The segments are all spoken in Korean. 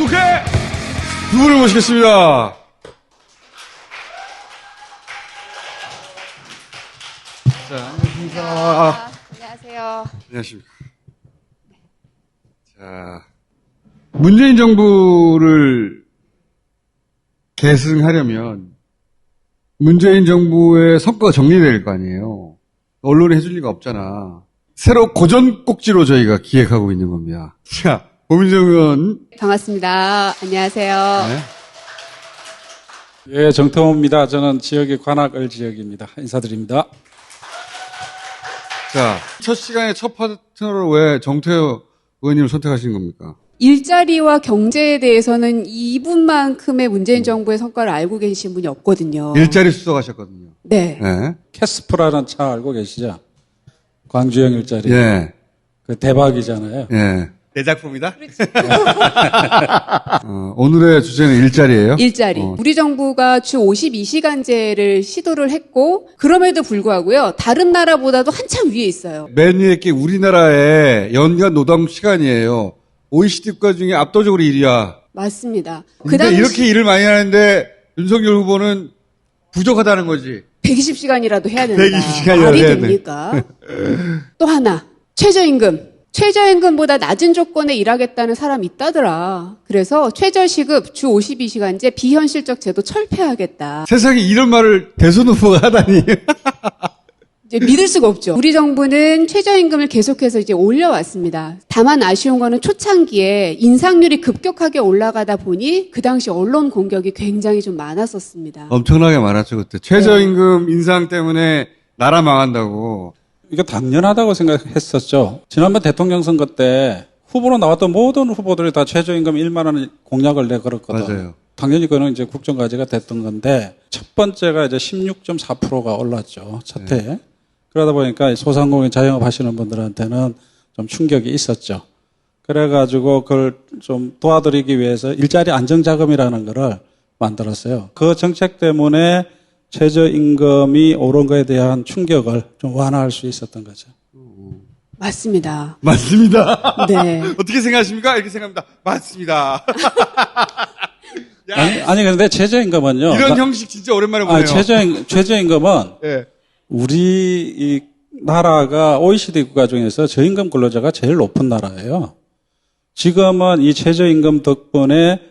구독해! 두 분을 모시겠습니다. 자, 안녕하십니까. 안녕하세요. 안녕하십니까. 자, 문재인 정부를 계승하려면 문재인 정부의 성과가 정리될 거 아니에요. 언론이 해줄 리가 없잖아. 새로 고전 꼭지로 저희가 기획하고 있는 겁니다. 자, 고민정 의원. 반갑습니다. 안녕하세요. 네. 예, 정태호입니다. 저는 지역의 관악을 지역입니다. 인사드립니다. 자, 첫 시간에 첫 파트너로 왜 정태호 의원님을 선택하신 겁니까? 일자리와 경제에 대해서는 이분만큼의 문재인 정부의 성과를 알고 계신 분이 없거든요. 일자리 수석하셨거든요. 네. 네. 캐스프라는 차 알고 계시죠? 광주형 일자리. 예. 그 대박이잖아요. 예. 내 작품이다? 오늘의 주제는 일자리예요? 일자리. 우리 정부가 주 52시간제를 시도를 했고 그럼에도 불구하고요. 다른 나라보다도 한참 위에 있어요. 맨 위에 게 우리나라의 연간 노동 시간이에요. OECD 국가 중에 압도적으로 1위야. 맞습니다. 근데 이렇게 일을 많이 하는데 윤석열 후보는 부족하다는 거지. 120시간이라도 해야 된다. 120시간이라도 말이 해야 돼. 됩니까? 또 하나. 최저임금. 최저임금보다 낮은 조건에 일하겠다는 사람이 있다더라. 그래서 최저시급 주 52시간제 비현실적 제도 철폐하겠다. 세상에 이런 말을 대선 후보가 하다니. 이제 믿을 수가 없죠. 우리 정부는 최저임금을 계속해서 이제 올려왔습니다. 다만 아쉬운 거는 초창기에 인상률이 급격하게 올라가다 보니 그 당시 언론 공격이 굉장히 좀 많았었습니다. 엄청나게 많았죠, 그때. 최저임금 인상 때문에 나라 망한다고. 이거 당연하다고 생각했었죠. 지난번 대통령 선거 때 후보로 나왔던 모든 후보들이 다 최저임금 1만 원 공약을 내걸었거든. 맞아요. 당연히 그거는 이제 국정과제가 됐던 건데 첫 번째가 이제 16.4%가 올랐죠. 첫 해에. 네. 그러다 보니까 소상공인 자영업 하시는 분들한테는 좀 충격이 있었죠. 그래가지고 그걸 좀 도와드리기 위해서 일자리 안정자금이라는 거를 만들었어요. 그 정책 때문에 최저임금이 오른 거에 대한 충격을 좀 완화할 수 있었던 거죠. 맞습니다. 맞습니다. 네. 어떻게 생각하십니까? 이렇게 생각합니다. 맞습니다. 야, 아니 근데 최저임금은요. 이런 형식 진짜 오랜만에 보네요. 최저임금은 예. 우리 이 나라가 OECD 국가 중에서 저임금 근로자가 제일 높은 나라예요. 지금은 이 최저임금 덕분에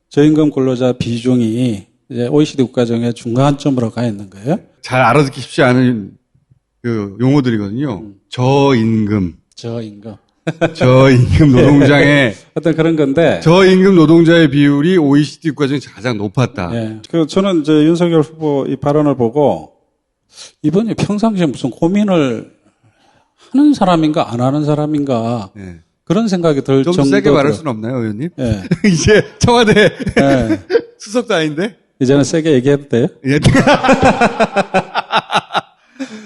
저임금 근로자 비중이 이제 OECD 국가 중에 중간점으로 가 있는 거예요. 잘 알아듣기 쉽지 않은 그 용어들이거든요. 저임금. 저임금. 저임금 노동자의 어떤 그런 건데. 저임금 노동자의 비율이 OECD 국가 중에 가장 높았다. 예. 그 저는 이제 윤석열 후보 이 발언을 보고 이분이 평상시에 무슨 고민을 하는 사람인가 안 하는 사람인가 예. 그런 생각이 들 좀 정도로. 세게 말할 수는 없나요, 의원님? 예. 이제 청와대 예. 수석도 아닌데? 이제는 세게 얘기해도 돼요? 예.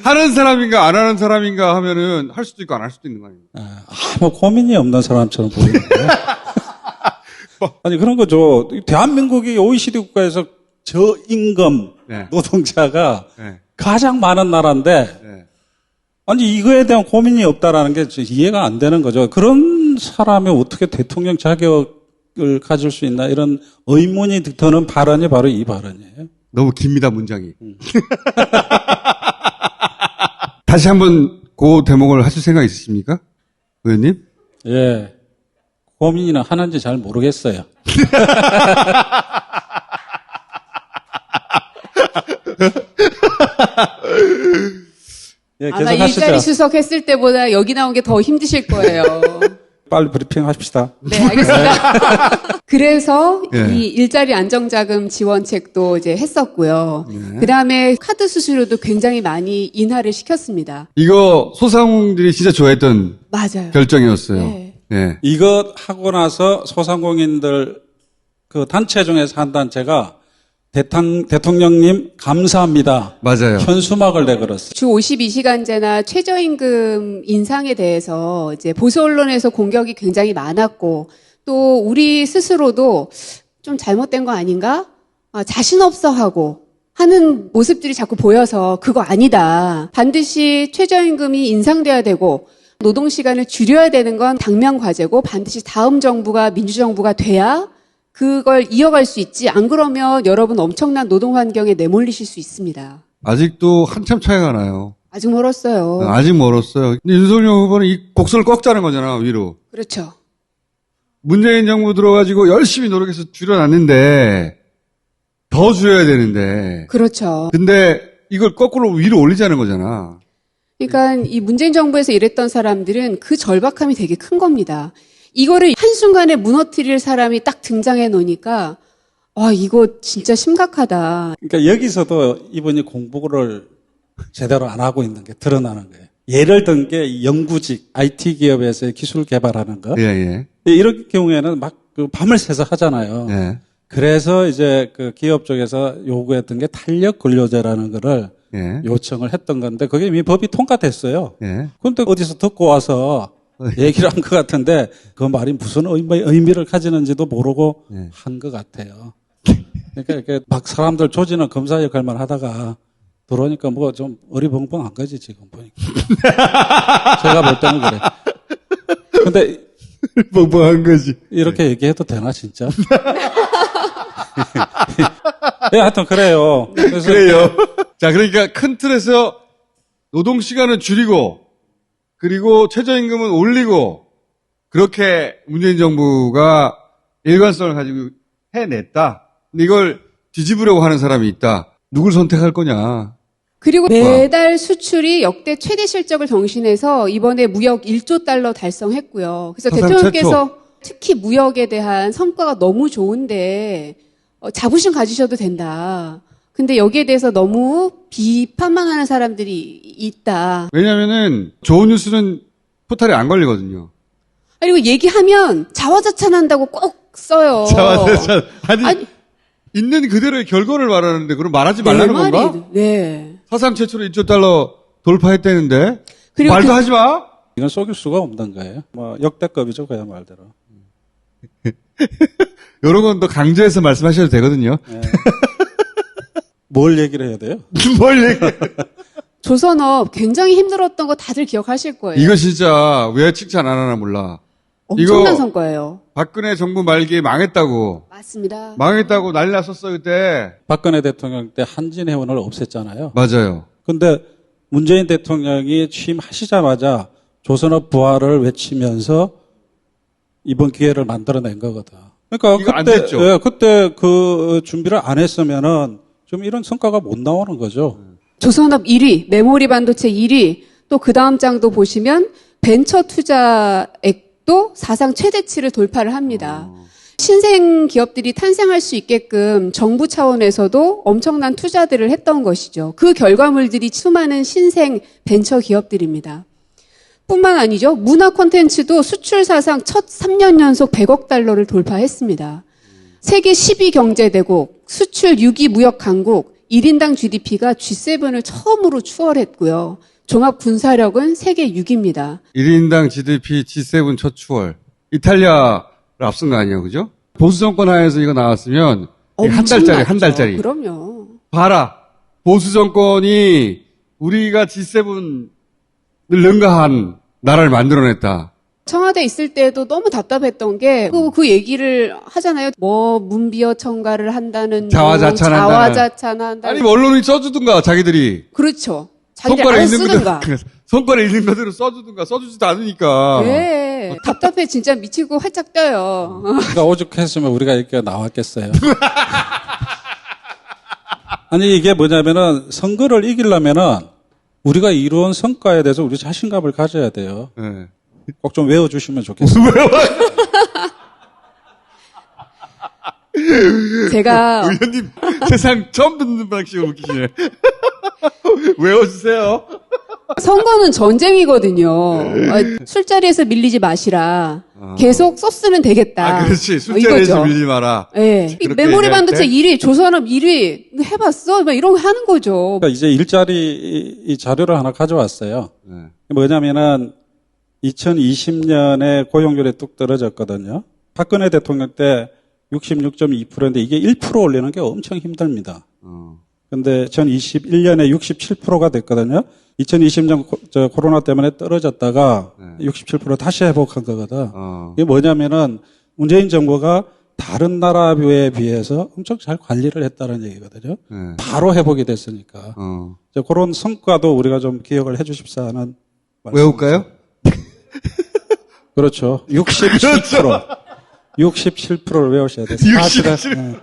하는 사람인가 안 하는 사람인가 하면은 할 수도 있고 안 할 수도 있는 거 아닙니까? 아무 고민이 없는 사람처럼 보이는데. 아니 그런 거죠. 대한민국이 OECD 국가에서 저임금 네. 노동자가 네. 가장 많은 나라인데 네. 아니 이거에 대한 고민이 없다라는 게 이해가 안 되는 거죠. 그런 사람이 어떻게 대통령 자격을 가질 수 있나 이런 의문이 드는 발언이 바로 이 발언이에요. 너무 깁니다, 문장이. 다시 한번 그 대목을 하실 생각 있으십니까? 의원님? 예. 고민이나 하는지 잘 모르겠어요. 예, 아마 계속 하시죠. 일자리 수석했을 때보다 여기 나온 게 더 힘드실 거예요. 빨리 브리핑 합시다. 네, 알겠습니다. 그래서 예. 이 일자리 안정자금 지원책도 이제 했었고요. 그 다음에 카드 수수료도 굉장히 많이 인하를 시켰습니다. 이거 소상공인들이 진짜 좋아했던 맞아요. 결정이었어요. 네. 예. 이것 하고 나서 소상공인들 그 단체 중에서 한 단체가 대통령님 감사합니다. 맞아요. 현수막을 내걸었어요. 주 52시간제나 최저임금 인상에 대해서 이제 보수 언론에서 공격이 굉장히 많았고 또 우리 스스로도 좀 잘못된 거 아닌가? 자신 없어 하고 하는 모습들이 자꾸 보여서 그거 아니다. 반드시 최저임금이 인상돼야 되고 노동시간을 줄여야 되는 건 당면 과제고 반드시 다음 정부가 민주정부가 돼야 그걸 이어갈 수 있지. 안 그러면 여러분 엄청난 노동 환경에 내몰리실 수 있습니다. 아직도 한참 차이가 나요. 아직 멀었어요. 아직 멀었어요. 근데 윤석열 후보는 이 곡선을 꺾자는 거잖아, 위로. 그렇죠. 문재인 정부 들어가지고 열심히 노력해서 줄여놨는데, 더 줄여야 되는데. 그렇죠. 근데 이걸 거꾸로 위로 올리자는 거잖아. 그러니까 이 문재인 정부에서 일했던 사람들은 그 절박함이 되게 큰 겁니다. 이거를 한순간에 무너뜨릴 사람이 딱 등장해 놓으니까 이거 진짜 심각하다. 그러니까 여기서도 이분이 공부를 제대로 안 하고 있는 게 드러나는 거예요. 예를 든 게 연구직, IT 기업에서 기술 개발하는 거. 예. 이런 경우에는 막 그 밤을 새서 하잖아요. 예. 그래서 이제 그 기업 쪽에서 요구했던 게 탄력 근로제라는 거를 예. 요청을 했던 건데 그게 이미 법이 통과됐어요. 예. 그런데 어디서 듣고 와서 얘기를 한 것 같은데 그 말이 무슨 의미를 가지는지도 모르고 예. 한 것 같아요. 그러니까 이렇게 막 사람들 조지는 검사 역할만 하다가 들어오니까 뭐 좀 어리벙벙한 거지 지금 보니까. 제가 볼 때는 그래. 근데 뻥뻥한 거지. 이렇게 얘기해도 되나 진짜? 예, 하여튼 그래요. 그래서 그래요. 자, 그러니까 큰 틀에서 노동 시간은 줄이고, 그리고 최저임금은 올리고, 그렇게 문재인 정부가 일관성을 가지고 해냈다. 근데 이걸 뒤집으려고 하는 사람이 있다. 누굴 선택할 거냐. 그리고 매달 수출이 역대 최대 실적을 경신해서 이번에 무역 1조 달러 달성했고요. 그래서 사상 대통령께서 특히 무역에 대한 성과가 너무 좋은데 자부심 가지셔도 된다. 근데 여기에 대해서 너무 비판만 하는 사람들이 있다. 왜냐면은 좋은 뉴스는 포탈에 안 걸리거든요. 그리고 얘기하면 자화자찬한다고 꼭 써요. 자화자찬. 아니, 있는 그대로의 결과를 말하는데 그럼 말하지 말라는 건가? 네. 사상 최초로 1조 달러 돌파했다는데 그리고 말도 하지 마. 이건 속일 수가 없는 거예요. 뭐 역대급이죠 그야 말대로. 이런 건 또 강조해서 말씀하셔도 되거든요. 네. 뭘 얘기를 해야 돼요? 뭘 얘기해. 조선업 굉장히 힘들었던 거 다들 기억하실 거예요. 이거 진짜 왜 칭찬 안 하나 몰라. 엄청난 이거 성과예요. 박근혜 정부 말기에 망했다고. 맞습니다. 망했다고 난리 났었어 그때. 박근혜 대통령 때 한진해운을 없앴잖아요. 맞아요. 근데 문재인 대통령이 취임하시자마자 조선업 부활을 외치면서 이번 기회를 만들어낸 거거든. 그러니까 이거 안 그때 됐죠? 예, 그때 그 준비를 안 했으면은 좀 이런 성과가 못 나오는 거죠. 조선업 1위, 메모리 반도체 1위, 또 그 다음 장도 보시면 벤처 투자액도 사상 최대치를 돌파를 합니다. 신생 기업들이 탄생할 수 있게끔 정부 차원에서도 엄청난 투자들을 했던 것이죠. 그 결과물들이 수많은 신생 벤처 기업들입니다. 뿐만 아니죠. 문화 콘텐츠도 수출 사상 첫 3년 연속 100억 달러를 돌파했습니다. 세계 10위 경제대국, 수출 6위 무역 강국, 1인당 GDP가 G7을 처음으로 추월했고요. 종합 군사력은 세계 6위입니다. 1인당 GDP G7 첫 추월. 이탈리아를 앞선 거 아니에요, 그죠? 보수 정권 하에서 이거 나왔으면 한 달짜리, 한 달짜리. 그럼요. 봐라. 보수 정권이 우리가 G7을 능가한 나라를 만들어냈다. 청와대 있을 때도 너무 답답했던 게 그 얘기를 하잖아요. 뭐 문비어 첨가를 한다는 자화자찬한다. 아니 언론이 써주든가 자기들이. 그렇죠. 자기들 알아서 쓰든가. 손가락에 있는 그대로 써주든가 써주지도 않으니까. 네. 답답해 진짜 미치고 활짝 떠요. 그러니까 오죽했으면 우리가 이렇게 나왔겠어요. 아니 이게 뭐냐면은 선거를 이기려면은 우리가 이루은 성과에 대해서 우리 자신감을 가져야 돼요. 네. 꼭 좀 외워주시면 좋겠어요. 제가 의원님 세상 처음 듣는 방식으로 웃기시네. 외워주세요. 선거는 전쟁이거든요. 술자리에서 밀리지 마시라. 계속 소스는 되겠다. 그렇지. 술자리에서 밀지 마라. 네. 그렇게 메모리 얘기할 반도체 때? 1위, 조선업 1위 해봤어? 막 이런 거 하는 거죠. 그러니까 이제 일자리 이 자료를 하나 가져왔어요. 네. 뭐냐면은 2020년에 고용률이 뚝 떨어졌거든요. 박근혜 대통령 때 66.2%인데 이게 1% 올리는 게 엄청 힘듭니다. 근데 2021년에 67%가 됐거든요. 2020년 코로나 때문에 떨어졌다가 67% 다시 회복한 거거든. 이게 뭐냐면은 문재인 정부가 다른 나라에 비해서 엄청 잘 관리를 했다는 얘기거든요. 네. 바로 회복이 됐으니까. 이제 그런 성과도 우리가 좀 기억을 해 주십사 하는 말씀이죠. 외울까요? 그렇죠. 67%. 67%를 외우셔야 돼요. 67%.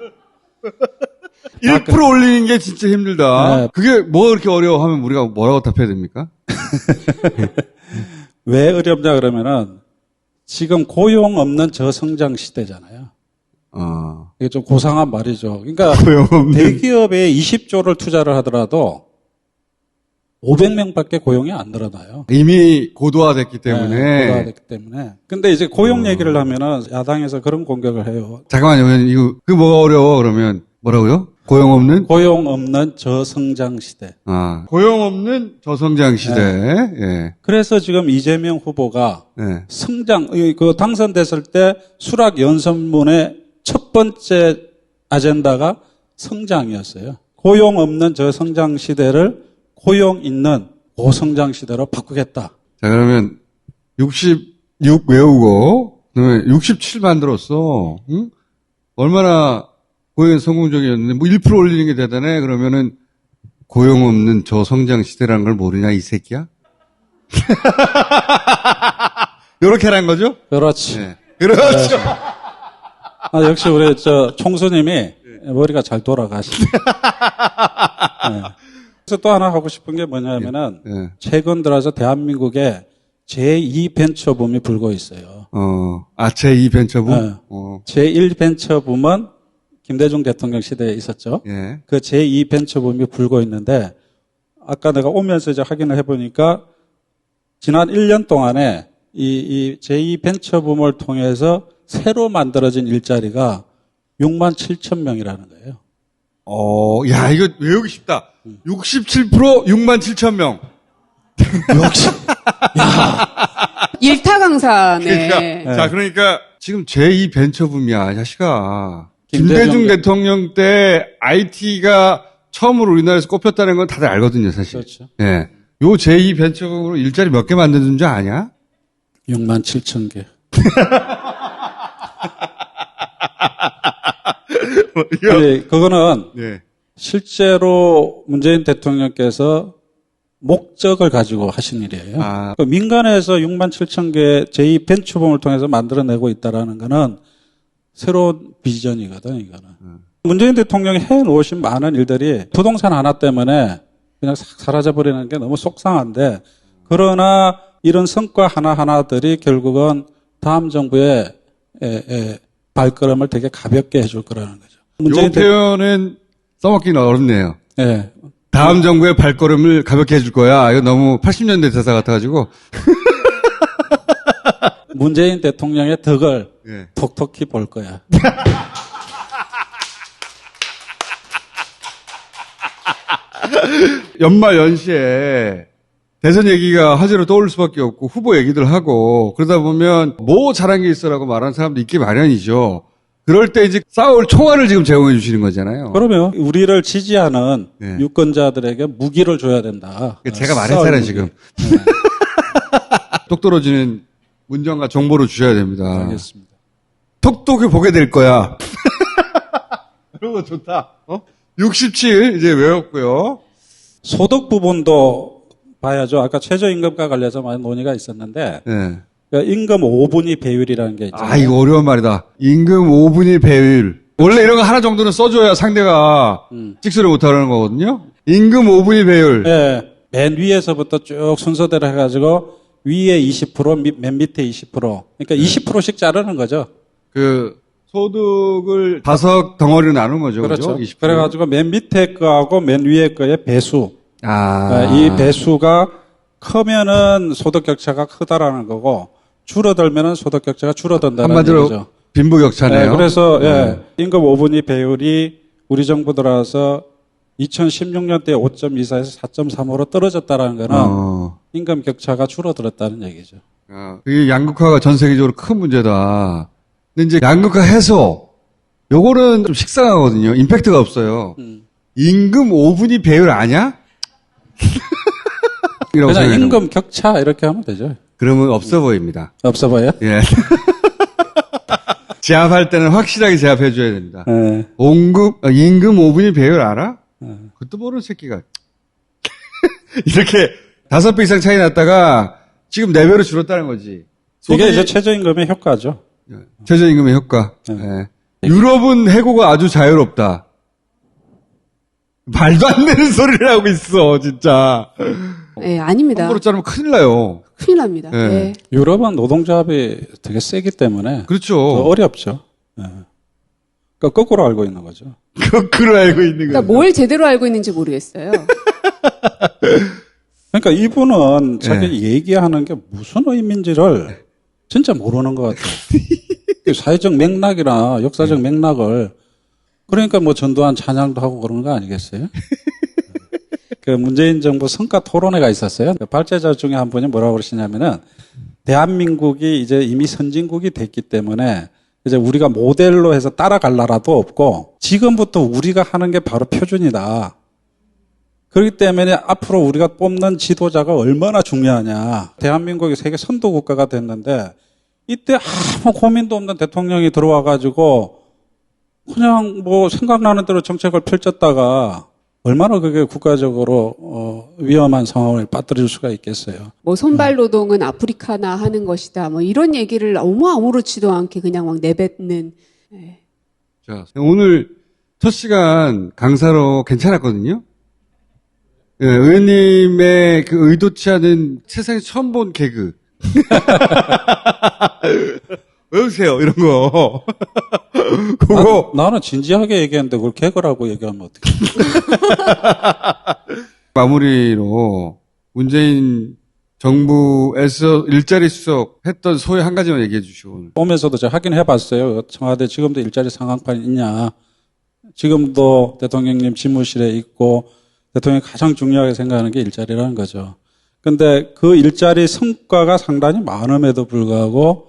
1% 올리는 게 진짜 힘들다. 네. 그게 뭐 그렇게 어려워하면 우리가 뭐라고 답해야 됩니까? 왜 어렵냐 그러면은 지금 고용 없는 저성장 시대잖아요. 이게 좀 고상한 말이죠. 그러니까 고용 없는. 대기업에 20조를 투자를 하더라도 500명밖에 고용이 안 늘어나요. 이미 고도화됐기 때문에. 네, 고도화됐기 때문에. 근데 이제 고용 얘기를 하면은 야당에서 그런 공격을 해요. 잠깐만요. 의원님. 그 뭐가 어려워 그러면 뭐라고요? 고용 없는? 고용 없는 저성장 시대. 고용 없는 저성장 시대. 예. 그래서 지금 이재명 후보가 예. 그 당선됐을 때 수락 연설문의 첫 번째 아젠다가 성장이었어요. 고용 없는 저성장 시대를 고용 있는 고성장 시대로 바꾸겠다. 자, 그러면 66 외우고, 그다음에 67 만들었어. 응? 얼마나 고용 성공적이었는데, 뭐 1% 올리는 게 대단해? 그러면은 고용 없는 저성장 시대라는 걸 모르냐, 이 새끼야? 요렇게 하란 거죠? 그렇지. 네. 그렇죠. 역시 우리 총수님이 머리가 잘 돌아가시네. 네. 그래서 또 하나 하고 싶은 게 뭐냐면은 네. 최근 들어서 대한민국에 제2 벤처붐이 불고 있어요. 제2 벤처부? 네. 제1 벤처붐은 김대중 대통령 시대에 있었죠. 예. 그 제2 벤처붐이 불고 있는데 아까 내가 오면서 이제 확인을 해보니까 지난 1년 동안에 이 제2 벤처붐을 통해서 새로 만들어진 일자리가 6만 7천 명이라는 거예요. 야, 이거 외우기 쉽다. 67% 6만 7천 명. 역시. 일타 강사네. 그러니까, 자, 그러니까 지금 제2 벤처붐이야, 이 자식아. 김대중 대통령 때 IT가 처음으로 우리나라에서 꼽혔다는 건 다들 알거든요, 사실. 그렇죠. 예. 요 제2 벤처붐으로 일자리 몇 개 만드는 줄 아냐? 6만 7천 개. 아니, 그거는 네. 실제로 문재인 대통령께서 목적을 가지고 하신 일이에요. 그 민간에서 6만 7천 개 제2 벤처붐을 통해서 만들어내고 있다라는 거는 새로운 비전이거든, 이거는. 문재인 대통령이 해놓으신 많은 일들이 부동산 하나 때문에 그냥 싹 사라져버리는 게 너무 속상한데, 그러나 이런 성과 하나하나들이 결국은 다음 정부의 발걸음을 되게 가볍게 해줄 거라는 거죠. 이 표현은 써먹기는 어렵네요. 네. 다음 정부의 발걸음을 가볍게 해줄 거야. 이거 너무 80년대 대사 같아가지고. 문재인 대통령의 덕을 예. 톡톡히 볼 거야. 연말 연시에 대선 얘기가 화제로 떠올 수밖에 없고 후보 얘기들 하고 그러다 보면 뭐 잘한 게 있어라고 말하는 사람도 있기 마련이죠. 그럴 때 이제 싸울 총알을 지금 제공해 주시는 거잖아요. 그러면 우리를 지지하는 네. 유권자들에게 무기를 줘야 된다. 제가 말했잖아요, 지금. 네. 똑 떨어지는 문정과 정보를 주셔야 됩니다. 알겠습니다. 톡톡히 보게 될 거야. 이런 거 좋다. 67 이제 외웠고요. 소득 부분도 봐야죠. 아까 최저임금과 관련해서 많은 논의가 있었는데 네. 그러니까 임금 5분위 배율이라는 게 있잖아요. 이거 어려운 말이다. 임금 5분위 배율. 원래 이런 거 하나 정도는 써줘야 상대가 찍소리 못하는 거거든요. 임금 5분위 배율. 네. 맨 위에서부터 쭉 순서대로 해가지고 위에 20%, 맨 밑에 20%. 그러니까 20%씩 자르는 거죠. 그 소득을 5 덩어리로 나눈 거죠. 그렇죠. 20%. 그래가지고 맨 밑에 거하고 맨 위에 거의 배수. 이 배수가 크면은 소득 격차가 크다라는 거고 줄어들면은 소득 격차가 줄어든다는 한마디로 얘기죠. 빈부격차네요. 네, 그래서 임금 5분위 배율이 우리 정부 들어서 2016년 때 5.24에서 4.35로 떨어졌다라는 거는 임금 격차가 줄어들었다는 얘기죠. 이게 양극화가 전 세계적으로 큰 문제다. 근데 이제 양극화 해소 요거는 좀 식상하거든요. 임팩트가 없어요. 임금 5분위 배율 아냐? 그냥 임금 격차 이렇게 하면 되죠. 그러면 없어 보입니다. 없어 보여요? 예. 제압할 때는 확실하게 제압해줘야 됩니다. 예. 임금 5분의 배율 알아? 그것도 모르는 새끼가. 이렇게 5배 이상 차이 났다가 지금 4배로 줄었다는 거지. 이게 이제 최저임금의 효과죠. 최저임금의 효과. 네. 예. 유럽은 해고가 아주 자유롭다. 말도 안 되는 소리를 하고 있어, 진짜. 네, 아닙니다. 함부로 자르면 큰일 나요. 큰일 납니다. 네. 네. 유럽은 노동조합이 되게 세기 때문에 그렇죠. 더 어렵죠. 예. 그러니까 거꾸로 알고 있는 거죠. 거꾸로 알고 있는 거예요. 그러니까 뭘 제대로 알고 있는지 모르겠어요. 그러니까 이분은 자기 네. 얘기하는 게 무슨 의미인지를 진짜 모르는 것 같아요. 그 사회적 맥락이나 역사적 맥락을 그러니까 뭐 전두환 찬양도 하고 그런 거 아니겠어요? 그 문재인 정부 성과 토론회가 있었어요. 그 발제자 중에 한 분이 뭐라고 그러시냐면은 대한민국이 이제 이미 선진국이 됐기 때문에 이제 우리가 모델로 해서 따라갈 나라도 없고 지금부터 우리가 하는 게 바로 표준이다. 그렇기 때문에 앞으로 우리가 뽑는 지도자가 얼마나 중요하냐. 대한민국이 세계 선도 국가가 됐는데 이때 아무 고민도 없는 대통령이 들어와 가지고 그냥 뭐 생각나는 대로 정책을 펼쳤다가 얼마나 그게 국가적으로 위험한 상황을 빠뜨릴 수가 있겠어요. 뭐 손발 노동은 아프리카나 하는 것이다. 뭐 이런 얘기를 너무 아무렇지도 않게 그냥 막 내뱉는. 네. 자, 오늘 첫 시간 강사로 괜찮았거든요. 예, 의원님의 그 의도치 않은 세상에 처음 본 개그. 외우세요, 이런 거. 그거. 나는 진지하게 얘기했는데 그걸 개그라고 얘기하면 어떡해. 마무리로 문재인 정부에서 일자리 수석했던 소회 한 가지만 얘기해 주시고. 오늘. 오면서도 제가 확인해 봤어요. 청와대 지금도 일자리 상황판이 있냐. 지금도 대통령님 집무실에 있고 대통령이 가장 중요하게 생각하는 게 일자리라는 거죠. 근데 그 일자리 성과가 상당히 많음에도 불구하고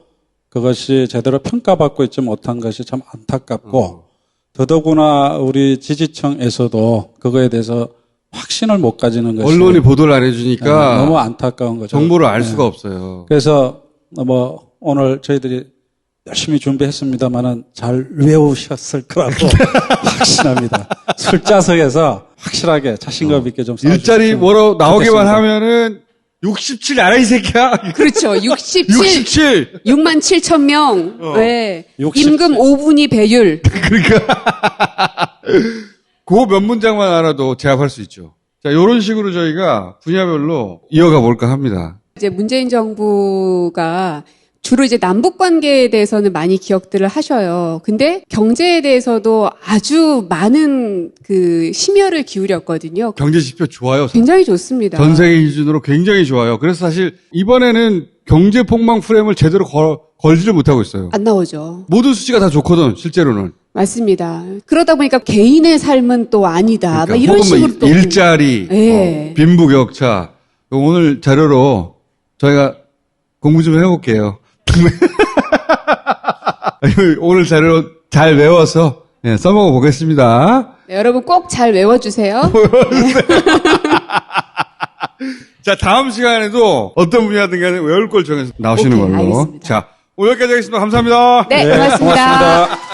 그것이 제대로 평가받고 있지 못한 것이 참 안타깝고 더더구나 우리 지지층에서도 그거에 대해서 확신을 못 가지는 것이 언론이 보도를 안 해주니까 너무 안타까운 거죠. 정보를 알 네. 수가 없어요. 그래서 뭐 오늘 저희들이 열심히 준비했습니다만은 잘 외우셨을 거라고 확신합니다. 술자석에서 확실하게 자신감 있게 좀 일자리 뭐로 나오기만 좋겠습니다. 하면은 67 알아 이 새끼야. 그렇죠. 67. 67. 6만 7천 명. 네. 67. 임금 5분위 배율. 그 몇 문장만 알아도 제압할 수 있죠. 자, 이런 식으로 저희가 분야별로 이어가 볼까 합니다. 이제 문재인 정부가 주로 이제 남북 관계에 대해서는 많이 기억들을 하셔요. 근데 경제에 대해서도 아주 많은 그 심혈을 기울였거든요. 경제 지표 좋아요. 굉장히 좋습니다. 전 세계 기준으로 굉장히 좋아요. 그래서 사실 이번에는 경제 폭망 프레임을 제대로 걸지를 못하고 있어요. 안 나오죠. 모든 수치가 다 좋거든, 실제로는. 맞습니다. 그러다 보니까 개인의 삶은 또 아니다. 막 그러니까 이런 혹은 뭐 식으로 또 일자리, 예. 빈부격차. 오늘 자료로 저희가 공부 좀 해볼게요. 오늘 자료 잘 외워서 써먹어 보겠습니다. 네, 여러분 꼭 잘 외워주세요. 자, 다음 시간에도 어떤 분야든 간에 외울 걸 정해서 나오시는 오케이, 걸로. 알겠습니다. 자, 오늘 여기까지 하겠습니다. 감사합니다. 네, 고맙습니다. 고맙습니다.